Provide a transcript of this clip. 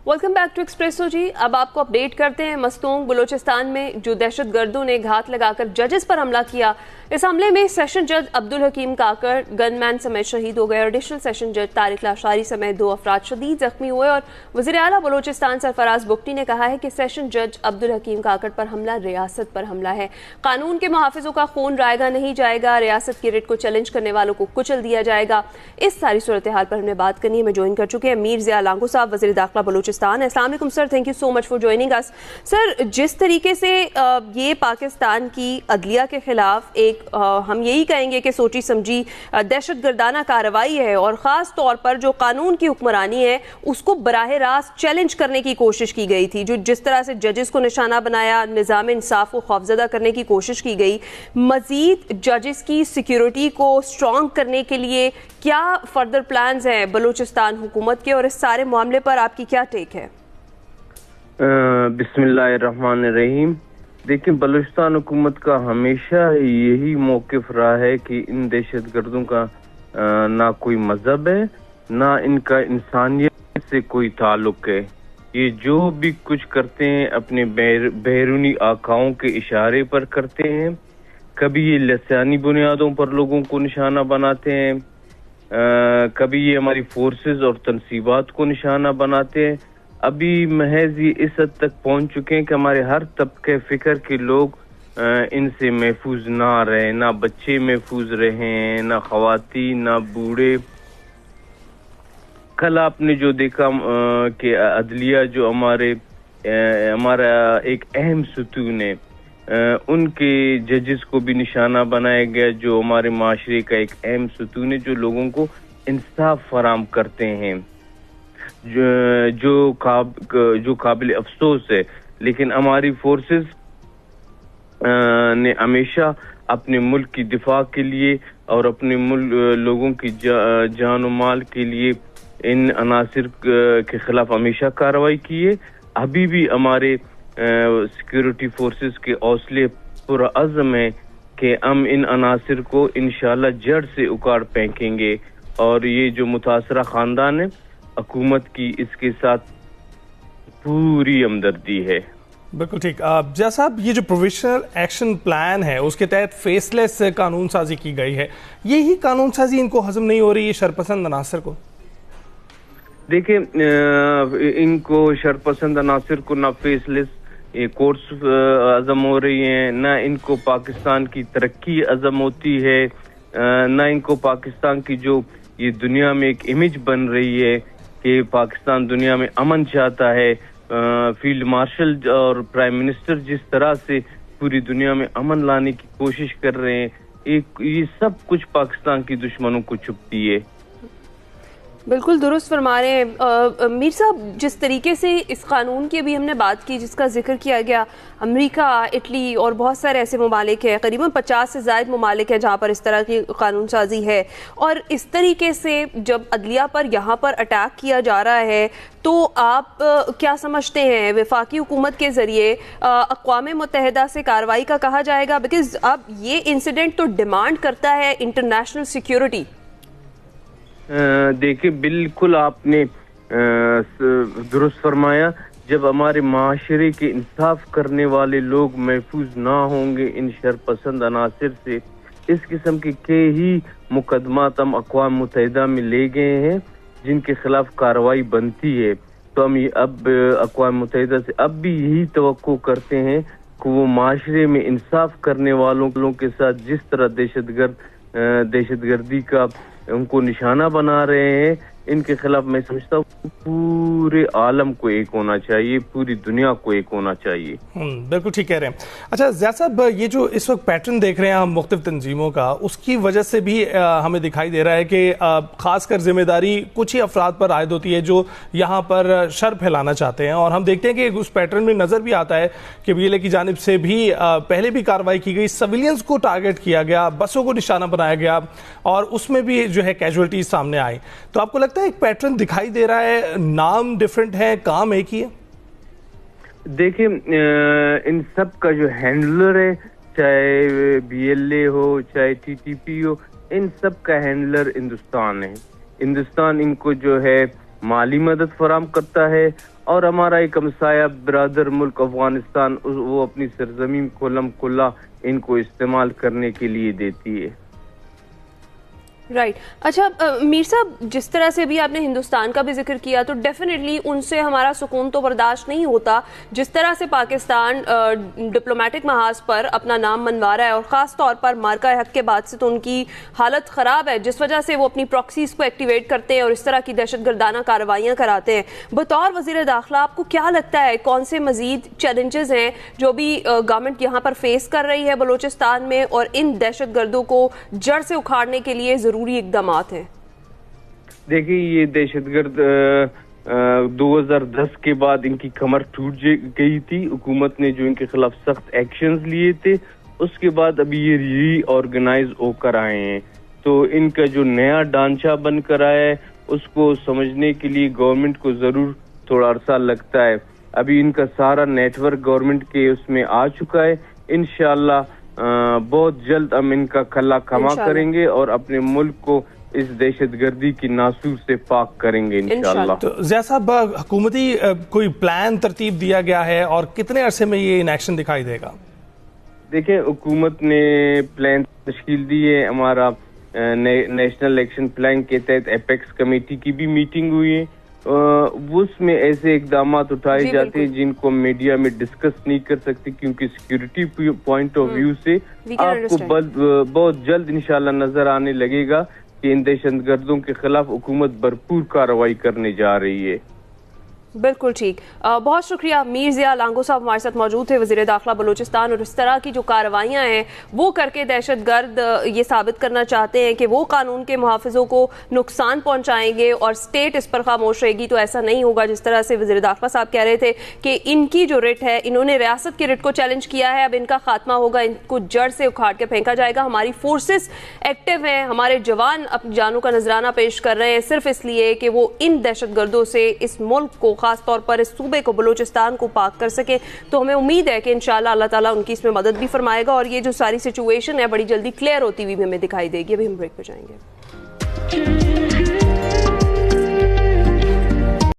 Welcome back to espresso जी। अब आपको update करते हैं मस्तूंग बलूचिस्तान में जो दहशतगर्दों ने घात लगाकर जजेस पर हमला किया। इस हमले में सेशन जज अब्दुल हकीम काकर गनमैन समेत शहीद हो गए और एडिशनल सेशन जज तारिक लाशारी समेत 2 अफराद शदीद जख्मी हुए। और वज़ीर आला बलूचिस्तान सरफराज बुगटी ने कहा है कि सेशन जज अब्दुल हकीम काकर पर हमला रियासत पर हमला है। कानून के मुहाफिजों का खून रायगा नहीं जाएगा, रियासत की रिट को चैलेंज करने वालों को कुचल दिया जाएगा। इस सारी सूरत हाल पर हमें बात करनी है। मैं ज्वाइन कर चुके हैं मीर ज़िया लांगो साहब, वज़ीर दाखिला बलूचिस्तान। अस्सलाम वालेकुम sir, thank you so much for joining us. Sir, जिस तरीके से ये पाकिस्तान की अदलिया के खिलाफ एक हम यही कहेंगे कि सोची समझी दहशतगर्दाना कार्रवाई है और ख़ास तौर पर जो कानून की हुक्मरानी है उसको बराह रास्त चैलेंज करने की कोशिश की गई थी, जो जिस तरह से जजेस को निशाना बनाया, निज़ाम इंसाफ को खौफजदा करने की कोशिश की गई, मज़ीद जजेस की सिक्योरिटी को स्ट्रॉन्ग करने के लिए क्या फर्दर प्लान्स हैं बलूचिस्तान हुकूमत के, और इस सारे मामले पर आपकी क्या टेक है? बिस्मिल्लाहिर्रहमानिर्रहीम। देखिए, बलूचिस्तान हुकूमत का हमेशा यही मौक़िफ़ रहा है कि इन दहशतगर्दों का ना कोई मजहब है, ना इनका इंसानियत से कोई ताल्लुक है। ये जो भी कुछ करते हैं अपने बैरूनी आकाओं के इशारे पर करते हैं। कभी ये लसानी बुनियादों पर लोगों को निशाना बनाते हैं, कभी ये हमारी फोर्सेस और तनसीबात को निशाना बनाते हैं। अभी महज ये इस हद तक पहुंच चुके हैं कि हमारे हर तबके फिक्र के लोग इनसे महफूज ना रहे, ना बच्चे महफूज रहे, ना ख़वातीन, ना बूढ़े। कल आपने जो देखा कि अदलिया जो हमारा एक अहम सुतून है, उनके जजेस को भी निशाना बनाया गया, जो हमारे माशरे का एक अहम सुतून है, जो लोगों को इंसाफ फराम करते हैं, जो काबिल अफसोस है। लेकिन हमारी फोर्सेस ने हमेशा अपने मुल्क की दिफा के लिए और अपने लोगों की जान और माल के लिए इन अनासिर के खिलाफ हमेशा कार्रवाई की है। अभी भी हमारे सिक्योरिटी फोर्सेस के हौसले पुरअज़्म है कि हम इन अनासिर को इंशाल्लाह जड़ से उखाड़ फेंकेंगे। और ये जो मुतासरा खानदान है, हुकूमत की इसके साथ पूरी हमदर्दी है। बिल्कुल ठीक। जैसा साहब, ये जो प्रोविजनल एक्शन प्लान है उसके तहत फेसलेस कानून साजी की गई है, यही कानून साजी इनको हजम नहीं हो रही है शरपसंद अनासर को? देखिए, इनको शरपसंद अनासर को ना फेसलेस कोर्ट्स अज़म हो रही हैं, ना इनको पाकिस्तान की तरक्की अज़म होती है, ना इनको पाकिस्तान की जो ये दुनिया में एक इमेज बन रही है कि पाकिस्तान दुनिया में अमन चाहता है। फील्ड मार्शल और प्राइम मिनिस्टर जिस तरह से पूरी दुनिया में अमन लाने की कोशिश कर रहे हैं, ये सब कुछ पाकिस्तान की दुश्मनों को चुभती है। बिल्कुल दुरुस्त फरमा रहे हैं मीर साहब। जिस तरीके से इस कानून की अभी हमने बात की, जिसका जिक्र किया गया, अमेरिका, इटली और बहुत सारे ऐसे ममालिक हैं, करीबन 50 से ज़ायद ममालिक हैं जहाँ पर इस तरह की कानून साजी है। और इस तरीके से जब अदलिया पर यहाँ पर अटैक किया जा रहा है, तो आप क्या समझते हैं वफाकी हुकूमत के ज़रिए अक़वाम मुत्तहिदा से कार्रवाई का कहा जाएगा? बिकॉज अब ये इंसिडेंट तो डिमांड करता है इंटरनेशनल सिक्योरिटी। देखिए, बिल्कुल आपने दुरुस्त फरमाया। जब हमारे माशरे के इंसाफ करने वाले लोग महफूज ना होंगे इन शरपसंद अनासिर से, इस किस्म के कई ही मुकदमात हम अक़वाम मुत्तहिदा में ले गए हैं जिनके खिलाफ कार्रवाई बनती है। तो हम अब अक़वाम मुत्तहिदा से अब भी यही तवक्को करते हैं कि वो माशरे में इंसाफ करने वालों के साथ जिस तरह दहशतगर्दी का उनको निशाना बना रहे हैं, इनके खिलाफ मैं समझता हूँ पूरे आलम को एक होना चाहिए, पूरी दुनिया को एक होना चाहिए। बिल्कुल ठीक कह रहे हैं। अच्छा ज़िया साहब, ये जो इस वक्त पैटर्न देख रहे हैं हम मुख्तलिफ तंजीमों का, उसकी वजह से भी हमें दिखाई दे रहा है कि खासकर जिम्मेदारी कुछ ही अफराद पर आयद होती है जो यहाँ पर शर फैलाना चाहते हैं। और हम देखते हैं कि उस पैटर्न में नज़र भी आता है कि BLA की जानिब से भी पहले भी कार्रवाई की गई, सिविलियंस को टारगेट किया गया, बसों को निशाना बनाया गया और उसमें भी जो है कैजुअल्टीज सामने आई। तो आपको लगता है एक पैटर्न दिखाई दे रहा है, नाम डिफरेंट है, काम एक ही है? देखिए, इन सब का जो हैंडलर है, चाहे BLA हो चाहे TTP हो, इन सब का हैंडलर हिंदुस्तान है। हिंदुस्तान इनको जो है माली मदद फराम करता है और हमारा एक हमसाया ब्रादर मुल्क अफगानिस्तान वो अपनी सरजमीन खुल्लम खुल्ला इनको इस्तेमाल करने के लिए देती है। राइट अच्छा मीर साहब, जिस तरह से भी आपने हिंदुस्तान का भी जिक्र किया तो डेफिनेटली उनसे हमारा सुकून तो बर्दाश्त नहीं होता। जिस तरह से पाकिस्तान डिप्लोमेटिक महाज पर अपना नाम मनवा रहा है और ख़ास तौर पर मार्का हक के बाद से तो उनकी हालत ख़राब है, जिस वजह से वो अपनी प्रॉक्सीज को एक्टिवेट करते हैं और इस तरह की दहशतगर्दाना कार्रवाइयाँ कराते हैं। बतौर वज़ीर दाखिला आपको क्या लगता है कौन से मज़ीद चैलेंजेस हैं जो भी गवर्नमेंट यहाँ पर फेस कर रही है बलूचिस्तान में, और इन दहशतगर्दों को जड़ से उखाड़ने के लिए जरूरी इकदाम हैं? देखिए, ये दहशतगर्द 2010 के बाद इनकी कमर टूट गई थी। हुकूमत ने जो इनके खिलाफ सख्त एक्शंस लिए थे, उसके बाद अभी ये रीऑर्गेनाइज होकर आए हैं। तो इनका जो नया ढांचा बनकर आया है उसको समझने के लिए गवर्नमेंट को जरूर थोड़ा अरसा लगता है। अभी इनका सारा नेटवर्क गवर्नमेंट के उसमें आ चुका है। इंशाअल्लाह बहुत जल्द हम इनका खला खमा करेंगे और अपने मुल्क को इस दहशतगर्दी की नासूर से पाक करेंगे इंशाअल्लाह। तो ज़िया साहब, हुकूमती कोई प्लान तरतीब दिया गया है और कितने अरसे में ये इन एक्शन दिखाई देगा? देखिए, हुकूमत ने प्लान तश्कील दी है। हमारा नेशनल एक्शन प्लान के तहत एपेक्स कमेटी की भी मीटिंग हुई है। उसमें ऐसे इकदाम उठाए जाते हैं जिनको मीडिया में डिस्कस नहीं कर सकती, क्योंकि सिक्योरिटी पॉइंट ऑफ व्यू से आपको बहुत जल्द इंशाल्लाह नजर आने लगेगा कि इन दहशतगर्दों के खिलाफ हुकूमत भरपूर कार्रवाई करने जा रही है। बिल्कुल ठीक, बहुत शुक्रिया। मीर ज़िया लांगो साहब हमारे साथ मौजूद थे, वज़ीर दाखिला बलूचिस्तान, और इस तरह की जो कार्रवाइयाँ हैं वो करके दहशतगर्द ये साबित करना चाहते हैं कि वो कानून के मुहाफ़िज़ों को नुकसान पहुँचाएंगे और स्टेट इस पर खामोश रहेगी। तो ऐसा नहीं होगा। जिस तरह से वज़ीर दाखिला साहब कह रहे थे कि इनकी जो रिट है, इन्होंने रियासत की रिट को चैलेंज किया है, अब इनका खात्मा होगा, इनको जड़ से उखाड़ के फेंका जाएगा। हमारी फोर्सेस एक्टिव हैं, हमारे जवान अपनी जानों का नजराना पेश कर रहे हैं सिर्फ इसलिए कि वो इन दहशतगर्दों से इस मुल्क को, खास तौर पर इस सूबे को, बलूचिस्तान को पाक कर सके। तो हमें उम्मीद है कि इंशाल्लाह अल्लाह ताला उनकी इसमें मदद भी फरमाएगा और ये जो सारी सिचुएशन है बड़ी जल्दी क्लियर होती हुई भी हमें दिखाई देगी। अभी हम ब्रेक पे जाएंगे।